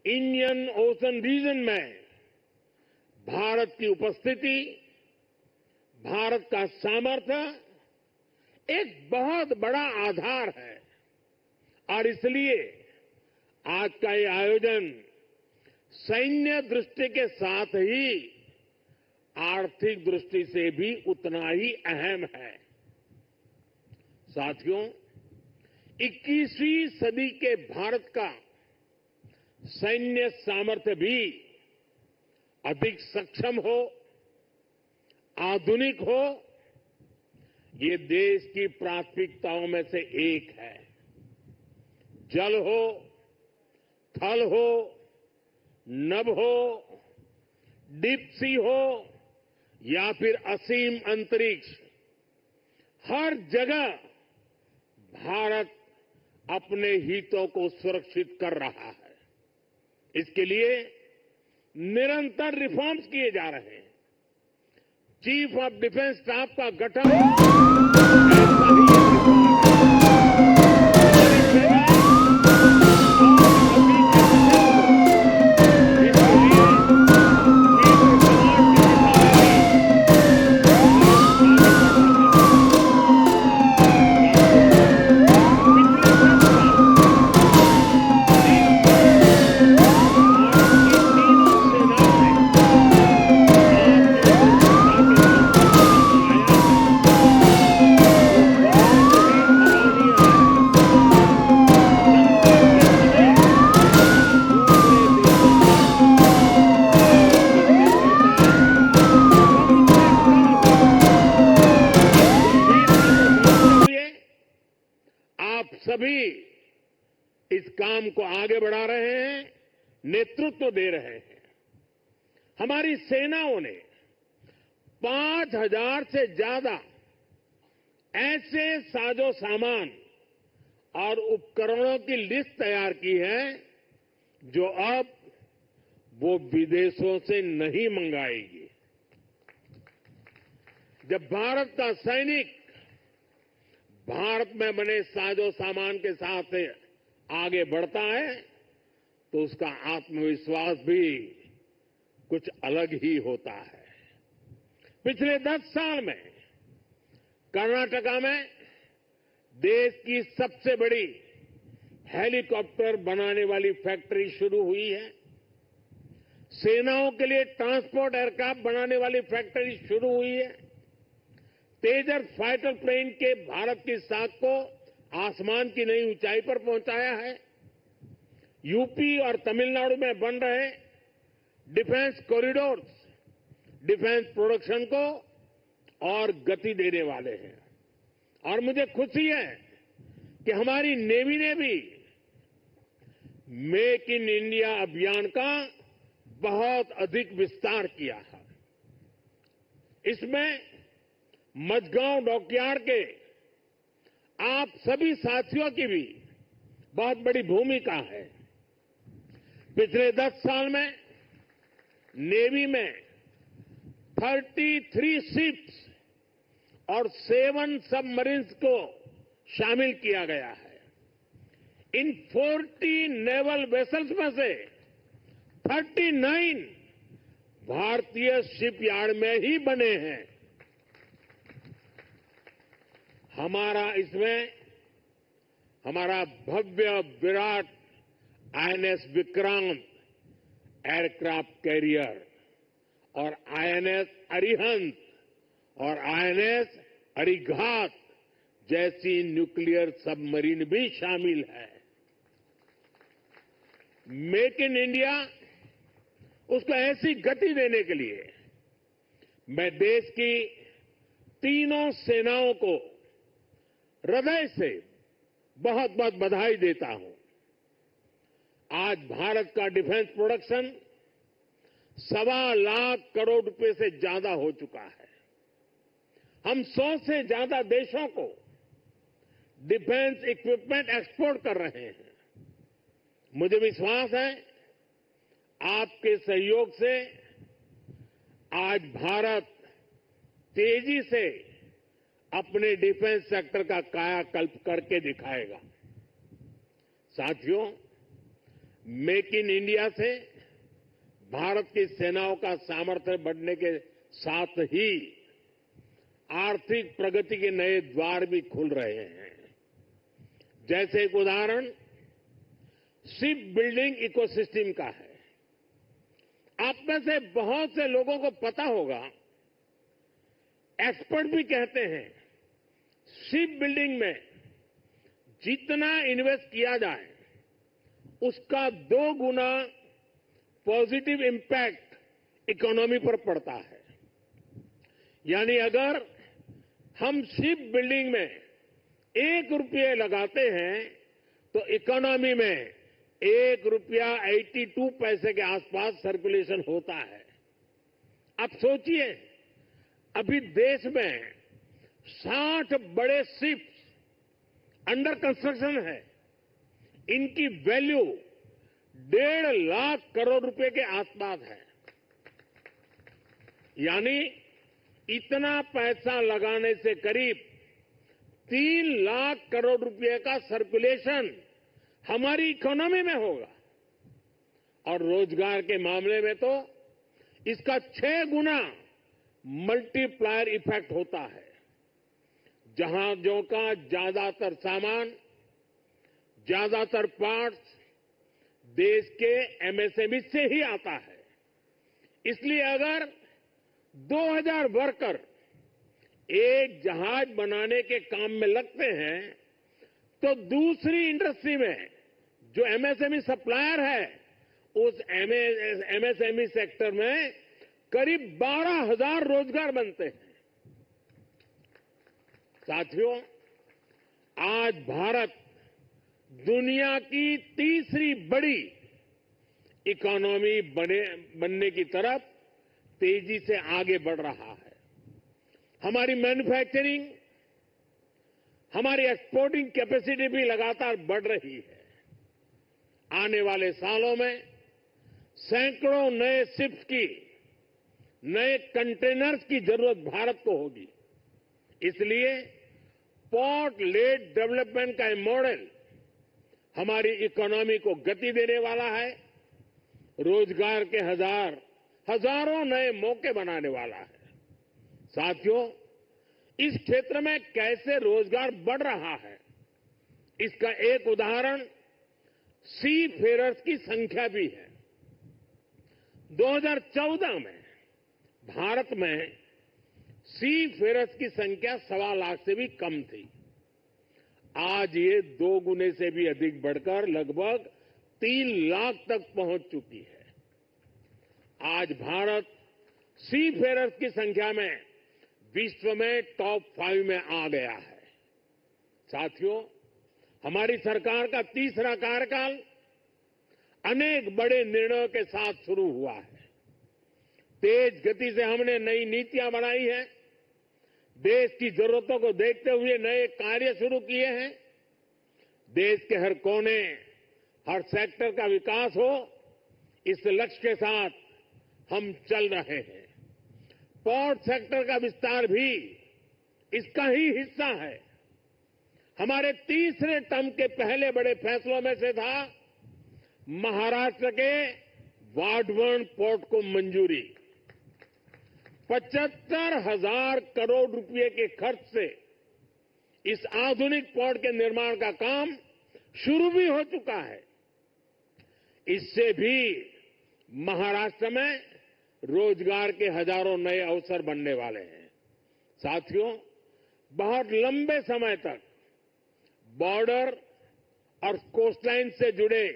Indian ocean reason में भारत की उपस्थिति, भारत का सामर्थ्य एक बहुत बड़ा आधार है और इसलिए आज का ये आयोजन सैन्य दृष्टि के साथ ही आर्थिक दृष्टि से भी उतना ही अहम है। साथियों, 21वीं सदी के भारत का सैन्य सामर्थ्य भी अधिक सक्षम हो, आधुनिक हो, ये देश की प्राथमिकताओं में से एक है। जल हो, थल हो, नभ हो, डीप सी हो या फिर असीम अंतरिक्ष, हर जगह भारत अपने हितों को सुरक्षित कर रहा है। इसके लिए निरंतर रिफॉर्म्स किए जा रहे हैं। चीफ ऑफ डिफेंस स्टाफ का गठन ऐसा ही एक रिफॉर्म है। हमारी सेनाएं और अधिक efficient हो, इसके लिए केंद्र कमांड की दिशा में भी भारत आगे बढ़ रहा है। साथियों, पिछले 10 साल में देश में भारत की तीनों सेनाओं ने आत्मनिर्भरता के मंत्र को अपनाया है, जो बहुत ही सराहनीय है। संकट के समय दूसरे देशों पर भारत की निर्भरता कम से कम हुई। इस गंभीरता को समझते हुए आप सभी इस काम को आगे बढ़ा रहे हैं, नेतृत्व दे रहे हैं। हमारी सेनाओं ने 5,000 से ज्यादा ऐसे साजो सामान और उपकरणों की लिस्ट तैयार की है जो अब वो विदेशों से नहीं मंगाएगी। जब भारत का सैनिक भारत में बने साजो सामान के साथ आगे बढ़ता है तो उसका आत्मविश्वास भी कुछ अलग ही होता है। पिछले 10 साल में कर्नाटका में देश की सबसे बड़ी हेलीकॉप्टर बनाने वाली फैक्ट्री शुरू हुई है। सेनाओं के लिए ट्रांसपोर्ट एयरक्राफ्ट बनाने वाली फैक्ट्री शुरू हुई है। तेजस फाइटर प्लेन के भारत की साख को आसमान की नई ऊंचाई पर पहुंचाया है। यूपी और तमिलनाडु में बन रहे डिफेंस कॉरिडोर्स डिफेंस प्रोडक्शन को और गति देने वाले हैं। और मुझे खुशी है कि हमारी नेवी ने भी मेक इन इंडिया अभियान का बहुत अधिक विस्तार किया है। इसमें मझगांव डॉकयार्ड के आप सभी साथियों की भी बहुत बड़ी भूमिका है। पिछले 10 साल में नेवी में 33 शिप्स और 7 सबमरीन्स को शामिल किया गया है। इन 40 नेवल वेसल्स में से 39 भारतीय शिपयार्ड में ही बने हैं। हमारा भव्य विराट आईएनएस विक्रांत एयरक्राफ्ट कैरियर और आईएनएस अरिहंत और आईएनएस अरिघात जैसी न्यूक्लियर सबमरीन भी शामिल है। मेक इन इंडिया उसको ऐसी गति देने के लिए मैं देश की तीनों सेनाओं को हृदय से बहुत बहुत बधाई देता हूं। आज भारत का डिफेंस प्रोडक्शन 1.25 लाख करोड़ रुपए से ज्यादा हो चुका है। हम 100 से ज्यादा देशों को डिफेंस इक्विपमेंट एक्सपोर्ट कर रहे हैं। मुझे विश्वास है आपके सहयोग से आज भारत तेजी से अपने डिफेंस सेक्टर का कायाकल्प करके दिखाएगा। साथियों, मेक इन इंडिया से भारत की सेनाओं का सामर्थ्य बढ़ने के साथ ही आर्थिक प्रगति के नए द्वार भी खुल रहे हैं। जैसे एक उदाहरण शिप बिल्डिंग इकोसिस्टम का है। आप में से बहुत से लोगों को पता होगा, एक्सपर्ट भी कहते हैं शिप बिल्डिंग में जितना इन्वेस्ट किया जाए उसका 2 गुना पॉजिटिव इंपैक्ट इकोनॉमी पर पड़ता है। यानी अगर हम शिप बिल्डिंग में 1 रुपये लगाते हैं तो इकोनॉमी में 1 रुपया 82 पैसे के आसपास सर्कुलेशन होता है। अब सोचिए, अभी देश में 60 बड़े शिप्स अंडर कंस्ट्रक्शन है। इनकी वैल्यू 1.5 लाख करोड़ रुपए के आसपास है। यानी इतना पैसा लगाने से करीब 3 लाख करोड़ रुपए का सर्कुलेशन हमारी इकोनॉमी में होगा। और रोजगार के मामले में तो इसका 6 गुना मल्टीप्लायर इफेक्ट होता है। जहाजों का ज्यादातर सामान, ज्यादातर पार्ट्स देश के एमएसएमई से ही आता है। इसलिए अगर 2000 वर्कर एक जहाज बनाने के काम में लगते हैं तो दूसरी इंडस्ट्री में जो एमएसएमई सप्लायर है उस एमएसएमई सेक्टर में करीब 12,000 रोजगार बनते हैं। साथियों, आज भारत दुनिया की तीसरी बड़ी इकोनॉमी बनने की तरफ तेजी से आगे बढ़ रहा है। हमारी मैन्युफैक्चरिंग, हमारी एक्सपोर्टिंग कैपेसिटी भी लगातार बढ़ रही है। आने वाले सालों में सैकड़ों नए शिप्स की, नए कंटेनर्स की जरूरत भारत को होगी। इसलिए पोर्ट लेड डेवलपमेंट का मॉडल हमारी इकोनॉमी को गति देने वाला है, रोजगार के हजारों नए मौके बनाने वाला है। साथियों, इस क्षेत्र में कैसे रोजगार बढ़ रहा है, इसका एक उदाहरण सी फेरर्स की संख्या भी है। 2014 में भारत में सी फेरर्स की संख्या 1.25 लाख से भी कम थी। आज ये 2 गुने से भी अधिक बढ़कर लगभग 3 लाख तक पहुंच चुकी है। आज भारत सी फेरर्स की संख्या में विश्व में टॉप 5 में आ गया है। साथियों, हमारी सरकार का तीसरा कार्यकाल अनेक बड़े निर्णयों के साथ शुरू हुआ है। तेज गति से हमने नई नीतियां बनाई हैं, देश की जरूरतों को देखते हुए नए कार्य शुरू किए हैं। देश के हर कोने, हर सेक्टर का विकास हो, इस लक्ष्य के साथ हम चल रहे हैं। पोर्ट सेक्टर का विस्तार भी इसका ही हिस्सा है। हमारे तीसरे टर्म के पहले बड़े फैसलों में से था महाराष्ट्र के वाढवण पोर्ट को मंजूरी। 75,000 करोड़ रुपए के खर्च से इस आधुनिक पोर्ट के निर्माण का काम शुरू भी हो चुका है। इससे भी महाराष्ट्र में रोजगार के हजारों नए अवसर बनने वाले हैं। साथियों, बहुत लंबे समय तक बॉर्डर और कोस्टलाइन से जुड़े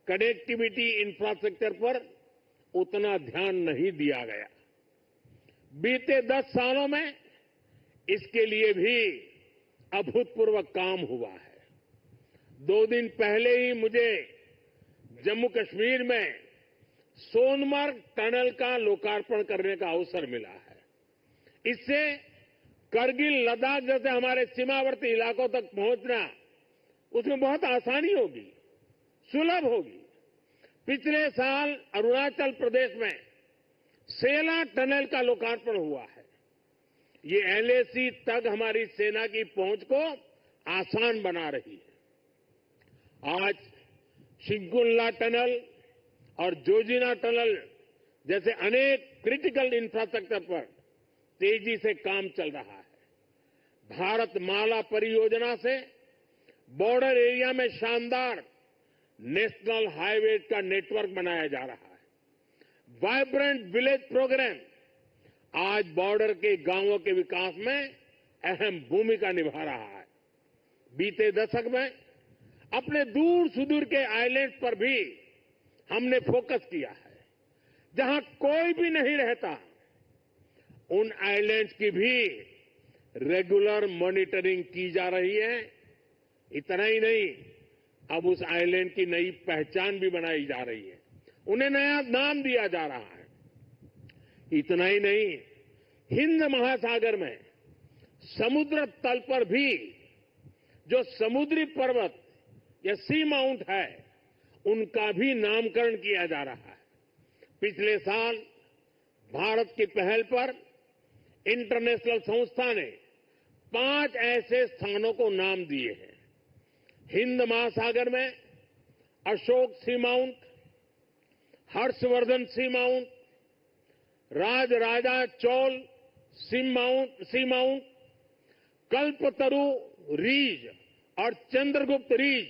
कनेक्टिविटी इंफ्रास्ट्रक्चर पर उतना ध्यान नहीं दिया गया। बीते 10 सालों में इसके लिए भी अभूतपूर्व काम हुआ है। 2 दिन पहले ही मुझे जम्मू कश्मीर में सोनमर्ग टनल का लोकार्पण करने का अवसर मिला है। इससे करगिल, लद्दाख जैसे हमारे सीमावर्ती इलाकों तक पहुंचना, उसमें बहुत आसानी होगी, सुलभ होगी। पिछले साल अरुणाचल प्रदेश में सेला टनल का लोकार्पण हुआ है। ये एलएसी तक हमारी सेना की पहुंच को आसान बना रही है। आज शिंकुल्ला टनल और जोजिना टनल जैसे अनेक क्रिटिकल इंफ्रास्ट्रक्चर पर तेजी से काम चल रहा है। भारत माला परियोजना से बॉर्डर एरिया में शानदार नेशनल हाईवे का नेटवर्क बनाया जा रहा है। वाइब्रेंट विलेज प्रोग्राम आज बॉर्डर के गांवों के विकास में अहम भूमिका निभा रहा है। बीते दशक में अपने दूर सुदूर के आइलैंड पर भी हमने फोकस किया है। जहां कोई भी नहीं रहता, उन आइलैंड्स की भी रेगुलर मॉनिटरिंग की जा रही है। इतना ही नहीं, अब उस आइलैंड की नई पहचान भी बनाई जा रही है, उन्हें नया नाम दिया जा रहा है। इतना ही नहीं, हिंद महासागर में समुद्र तल पर भी जो समुद्री पर्वत या सी माउंट है, उनका भी नामकरण किया जा रहा है। पिछले साल भारत की पहल पर इंटरनेशनल संस्था ने 5 ऐसे स्थानों को नाम दिए हैं। हिंद महासागर में अशोक सी माउंट, हर्षवर्धन सी माउंट, राजराजा चोल सी माउंट, कल्पतरु रीज और चंद्रगुप्त रीज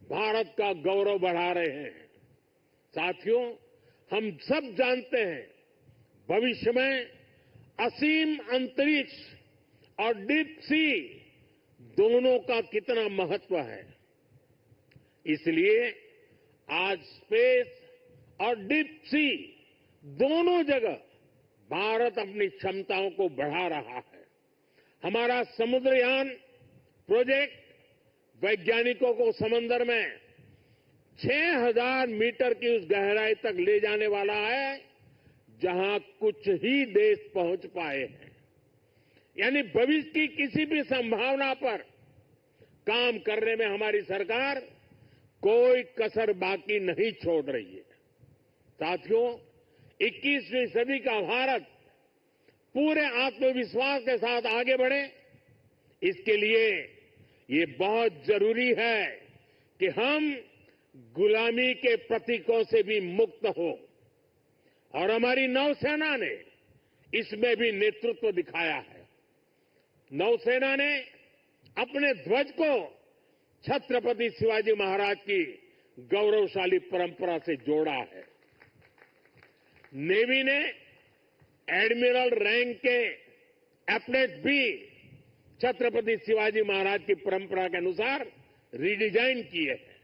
भारत का गौरव बढ़ा रहे हैं। साथियों, हम सब जानते हैं, भविष्य में असीम अंतरिक्ष और डीप सी दोनों का कितना महत्व है। इसलिए आज स्पेस और डीप सी दोनों जगह भारत अपनी क्षमताओं को बढ़ा रहा है। हमारा समुद्रयान प्रोजेक्ट वैज्ञानिकों को समंदर में 6000 मीटर की उस गहराई तक ले जाने वाला है जहां कुछ ही देश पहुंच पाए हैं। यानी भविष्य की किसी भी संभावना पर काम करने में हमारी सरकार कोई कसर बाकी नहीं छोड़ रही है। साथियों, 21वीं सदी का भारत पूरे आत्मविश्वास के साथ आगे बढ़े, इसके लिए ये बहुत जरूरी है कि हम गुलामी के प्रतीकों से भी मुक्त हो। और हमारी नौसेना ने इसमें भी नेतृत्व दिखाया है। नौसेना ने अपने ध्वज को छत्रपति शिवाजी महाराज की गौरवशाली परंपरा से जोड़ा है। नेवी ने एडमिरल रैंक के एप्लेट भी छत्रपति शिवाजी महाराज की परंपरा के अनुसार रिडिजाइन किए हैं।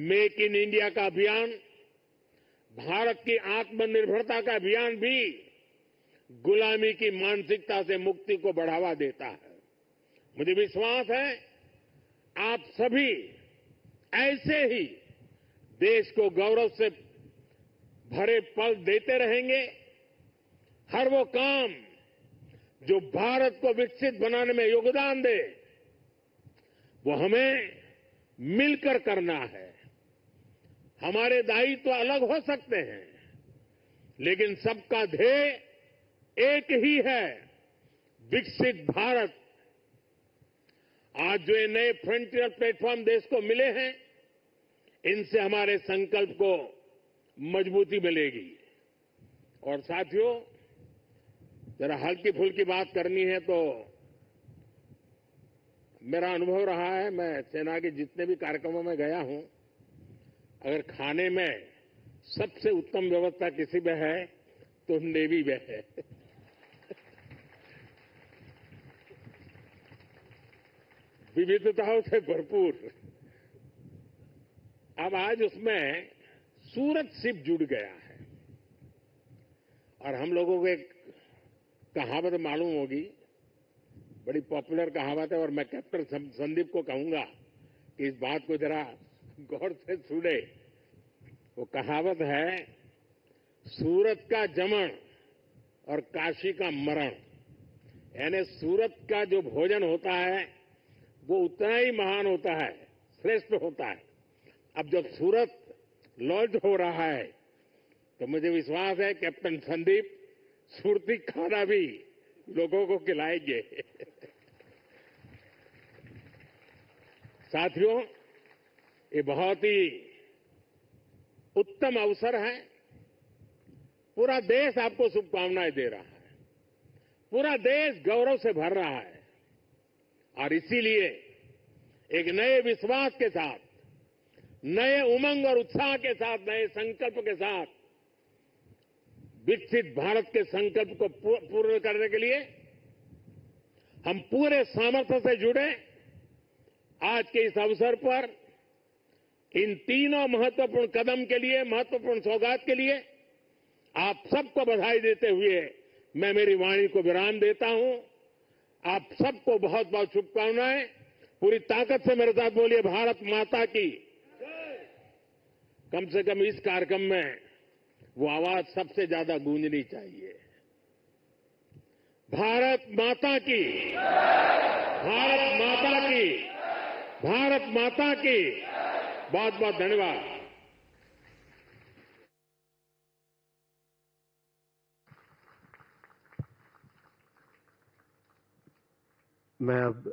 मेक इन इंडिया का अभियान, भारत की आत्मनिर्भरता का अभियान भी गुलामी की मानसिकता से मुक्ति को बढ़ावा देता है। मुझे विश्वास है आप सभी ऐसे ही देश को गौरव से भरे पल देते रहेंगे। हर वो काम जो भारत को विकसित बनाने में योगदान दे, वो हमें मिलकर करना है। हमारे दायित्व अलग हो सकते हैं, लेकिन सबका ध्येय एक ही है, विकसित भारत। आज जो ये नए फ्रंटियर प्लेटफॉर्म देश को मिले हैं, इनसे हमारे संकल्प को मजबूती मिलेगी। और साथियों, जरा हल्की फुल्की बात करनी है तो मेरा अनुभव रहा है, मैं सेना के जितने भी कार्यक्रमों में गया हूं, अगर खाने में सबसे उत्तम व्यवस्था किसी में है तो नेवी में है। विविधताओं से भरपूर। अब आज उसमें सूरत सिप जुड़ गया है। और हम लोगों को एक कहावत मालूम होगी, बड़ी पॉपुलर कहावत है, और मैं कैप्टन संदीप को कहूंगा कि इस बात को जरा गौर से सुने। वो कहावत है, सूरत का जमण और काशी का मरण। यानी सूरत का जो भोजन होता है वो उतना ही महान होता है, श्रेष्ठ होता है। अब जब सूरत लॉन्च हो रहा है तो मुझे विश्वास है कैप्टन संदीप सुरती खाना भी लोगों को खिलाएंगे। साथियों, ये बहुत ही उत्तम अवसर है। पूरा देश आपको शुभकामनाएं दे रहा है, पूरा देश गौरव से भर रहा है और इसीलिए एक नए विश्वास के साथ, नए उमंग और उत्साह के साथ, नए संकल्प के साथ विकसित भारत के संकल्प को पूर्ण करने के लिए हम पूरे सामर्थ्य से जुड़े। आज के इस अवसर पर इन तीनों महत्वपूर्ण कदम के लिए, महत्वपूर्ण सौगात के लिए आप सबको बधाई देते हुए मैं मेरी वाणी को विराम देता हूं। आप सबको बहुत बहुत शुभकामनाएं। पूरी ताकत से मेरे साथ बोलिए, भारत माता की। कम से कम इस कार्यक्रम में वो आवाज सबसे ज्यादा गूंजनी चाहिए। भारत माता की, भारत माता की, भारत माता की। बहुत बहुत धन्यवाद। मैं अब